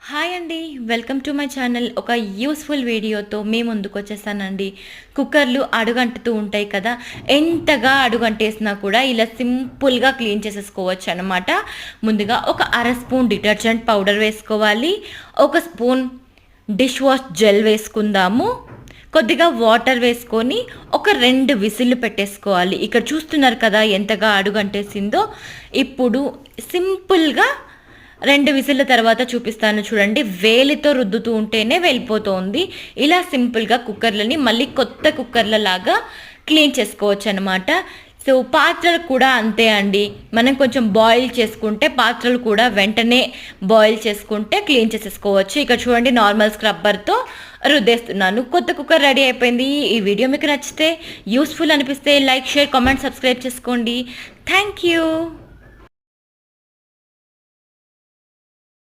Hi అండి, welcome to my channel. ఒక useful వీడియోతో మీ ముందుకు వచ్చేసానండి. కుక్కర్లు అడుగంటుతూ ఉంటాయి కదా, ఎంతగా అడుగంటేసినా కూడా ఇలా సింపుల్గా క్లీన్ చేసేసుకోవచ్చు అనమాట. ముందుగా ఒక అర స్పూన్ డిటర్జెంట్ పౌడర్ వేసుకోవాలి. ఒక స్పూన్ డిష్ వాష్ జెల్ వేసుకుందాము. కొద్దిగా వాటర్ వేసుకొని ఒక 2 విసిల్లు పెట్టేసుకోవాలి. ఇక్కడ చూస్తున్నారు కదా ఎంతగా అడుగంటేసిందో. ఇప్పుడు సింపుల్గా 2 విజిల్ల తర్వాత చూపిస్తాను చూడండి. వేలితో రుద్దుతూ ఉంటేనే వెళ్ళిపోతుంది. ఇలా సింపుల్గా కుక్కర్లని మళ్ళీ కొత్త కుక్కర్ల లాగా క్లీన్ చేసుకోవచ్చు అనమాట. సో పాత్రలు కూడా అంతే అండి. మనం కొంచెం బాయిల్ చేసుకుంటే పాత్రలు కూడా వెంటనే బాయిల్ చేసుకుంటే క్లీన్ చేసేసుకోవచ్చు. ఇక్కడ చూడండి, నార్మల్ స్క్రబ్బర్తో రుద్దేస్తున్నాను. కొత్త కుక్కర్ రెడీ అయిపోయింది. ఈ వీడియో మీకు నచ్చితే, యూస్ఫుల్ అనిపిస్తే లైక్, షేర్, కామెంట్, సబ్స్క్రైబ్ చేసుకోండి. Thank you.